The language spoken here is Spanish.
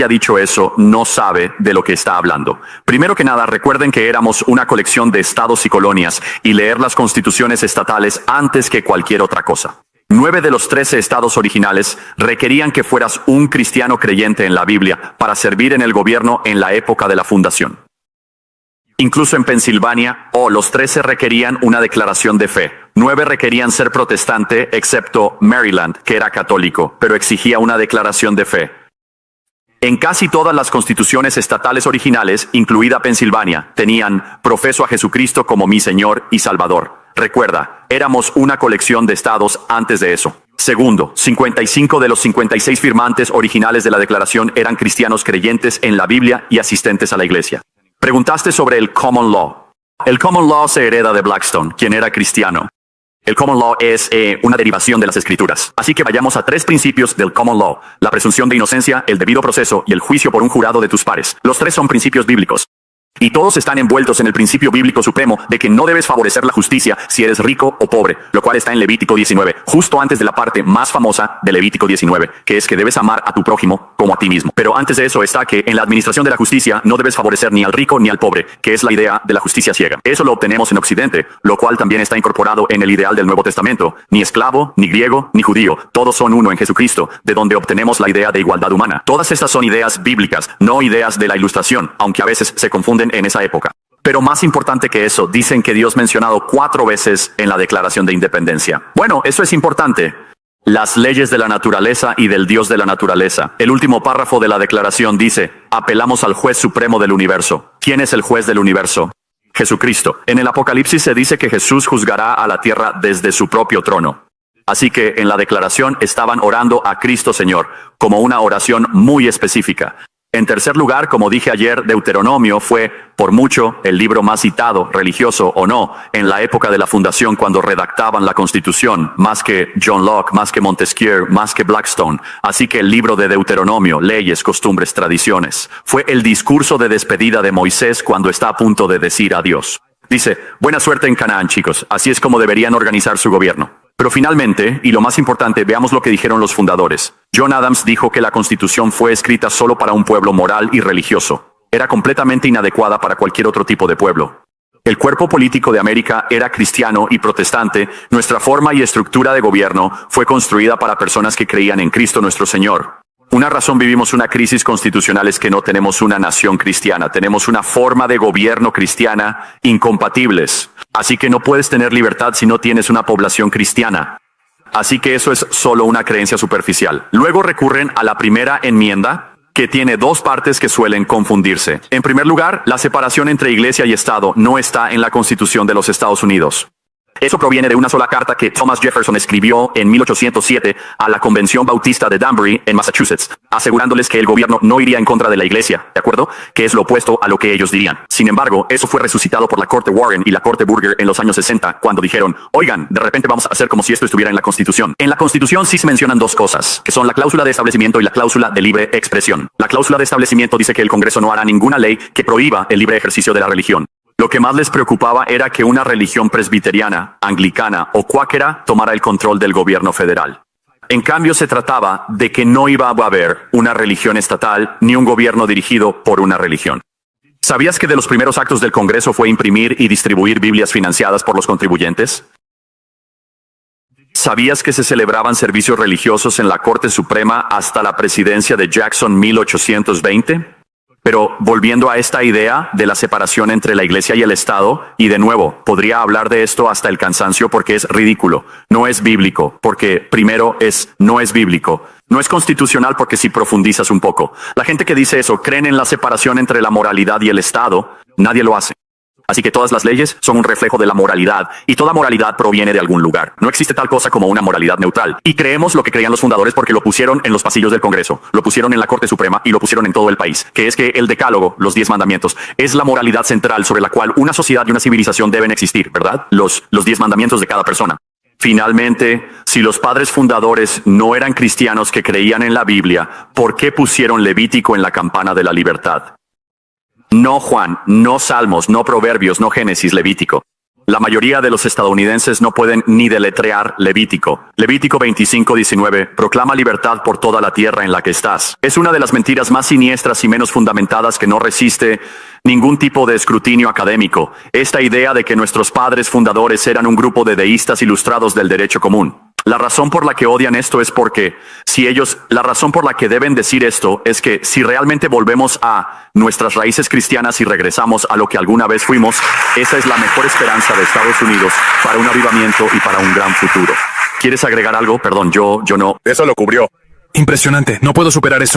haya dicho eso no sabe de lo que está hablando. Primero que nada, recuerden que éramos una colección de estados y colonias y leer las constituciones estatales antes que cualquier otra cosa. 9 de los 13 estados originales requerían que fueras un cristiano creyente en la Biblia para servir en el gobierno en la época de la fundación. Incluso en Pensilvania, los 13 requerían una declaración de fe. 9 requerían ser protestante, excepto Maryland, que era católico, pero exigía una declaración de fe. En casi todas las constituciones estatales originales, incluida Pensilvania, tenían profeso a Jesucristo como mi Señor y Salvador. Recuerda, éramos una colección de estados antes de eso. Segundo, 55 de los 56 firmantes originales de la declaración eran cristianos creyentes en la Biblia y asistentes a la iglesia. Preguntaste sobre el Common Law. El Common Law se hereda de Blackstone, quien era cristiano. El Common Law es una derivación de las Escrituras. Así que vayamos a 3 principios del Common Law: la presunción de inocencia, el debido proceso y el juicio por un jurado de tus pares. Los 3 son principios bíblicos. Y todos están envueltos en el principio bíblico supremo de que no debes favorecer la justicia si eres rico o pobre, lo cual está en Levítico 19, justo antes de la parte más famosa de Levítico 19, que es que debes amar a tu prójimo como a ti mismo. Pero antes de eso está que en la administración de la justicia no debes favorecer ni al rico ni al pobre, que es la idea de la justicia ciega. Eso lo obtenemos en Occidente, lo cual también está incorporado en el ideal del Nuevo Testamento. Ni esclavo, ni griego, ni judío, todos son uno en Jesucristo, de donde obtenemos la idea de igualdad humana. Todas estas son ideas bíblicas, no ideas de la Ilustración, aunque a veces se confunden en esa época. Pero más importante que eso, dicen que Dios mencionado 4 veces en la Declaración de Independencia. Bueno, eso es importante. Las leyes de la naturaleza y del Dios de la naturaleza. El último párrafo de la declaración dice: apelamos al juez supremo del universo. ¿Quién es el juez del universo? Jesucristo. En el Apocalipsis se dice que Jesús juzgará a la tierra desde su propio trono. Así que en la declaración estaban orando a Cristo Señor, como una oración muy específica. En tercer lugar, como dije ayer, Deuteronomio fue, por mucho, el libro más citado, religioso o no, en la época de la fundación cuando redactaban la Constitución, más que John Locke, más que Montesquieu, más que Blackstone. Así que el libro de Deuteronomio, leyes, costumbres, tradiciones, fue el discurso de despedida de Moisés cuando está a punto de decir adiós. Dice: buena suerte en Canaán, chicos, así es como deberían organizar su gobierno. Pero finalmente, y lo más importante, veamos lo que dijeron los fundadores. John Adams dijo que la Constitución fue escrita solo para un pueblo moral y religioso. Era completamente inadecuada para cualquier otro tipo de pueblo. El cuerpo político de América era cristiano y protestante. Nuestra forma y estructura de gobierno fue construida para personas que creían en Cristo nuestro Señor. Una razón vivimos una crisis constitucional es que no tenemos una nación cristiana. Tenemos una forma de gobierno cristiana incompatibles. Así que no puedes tener libertad si no tienes una población cristiana. Así que eso es solo una creencia superficial. Luego recurren a la primera enmienda, que tiene 2 partes que suelen confundirse. En primer lugar, la separación entre iglesia y Estado no está en la Constitución de los Estados Unidos. Eso proviene de una sola carta que Thomas Jefferson escribió en 1807 a la Convención Bautista de Danbury, en Massachusetts, asegurándoles que el gobierno no iría en contra de la iglesia, ¿de acuerdo? Que es lo opuesto a lo que ellos dirían. Sin embargo, eso fue resucitado por la Corte Warren y la Corte Burger en los años 60, cuando dijeron: oigan, de repente vamos a hacer como si esto estuviera en la Constitución. En la Constitución sí se mencionan 2 cosas, que son la cláusula de establecimiento y la cláusula de libre expresión. La cláusula de establecimiento dice que el Congreso no hará ninguna ley que prohíba el libre ejercicio de la religión. Lo que más les preocupaba era que una religión presbiteriana, anglicana o cuáquera tomara el control del gobierno federal. En cambio, se trataba de que no iba a haber una religión estatal ni un gobierno dirigido por una religión. ¿Sabías que de los primeros actos del Congreso fue imprimir y distribuir Biblias financiadas por los contribuyentes? ¿Sabías que se celebraban servicios religiosos en la Corte Suprema hasta la presidencia de Jackson 1820? Pero volviendo a esta idea de la separación entre la iglesia y el Estado, y de nuevo, podría hablar de esto hasta el cansancio porque es ridículo. No es bíblico, porque primero no es bíblico. No es constitucional porque si profundizas un poco. La gente que dice eso creen en la separación entre la moralidad y el Estado. Nadie lo hace. Así que todas las leyes son un reflejo de la moralidad, y toda moralidad proviene de algún lugar. No existe tal cosa como una moralidad neutral. Y creemos lo que creían los fundadores porque lo pusieron en los pasillos del Congreso, lo pusieron en la Corte Suprema y lo pusieron en todo el país, que es que el Decálogo, los 10 mandamientos, es la moralidad central sobre la cual una sociedad y una civilización deben existir, ¿verdad? Los 10 mandamientos de cada persona. Finalmente, si los padres fundadores no eran cristianos que creían en la Biblia, ¿por qué pusieron Levítico en la campana de la libertad? No Juan, no Salmos, no Proverbios, no Génesis, Levítico. La mayoría de los estadounidenses no pueden ni deletrear Levítico. Levítico 25:19 proclama libertad por toda la tierra en la que estás. Es una de las mentiras más siniestras y menos fundamentadas que no resiste ningún tipo de escrutinio académico. Esta idea de que nuestros padres fundadores eran un grupo de deístas ilustrados del derecho común. La razón por la que odian esto es porque la razón por la que deben decir esto es que si realmente volvemos a nuestras raíces cristianas y regresamos a lo que alguna vez fuimos, esa es la mejor esperanza de Estados Unidos para un avivamiento y para un gran futuro. ¿Quieres agregar algo? Perdón, yo no. Eso lo cubrió. Impresionante, no puedo superar eso.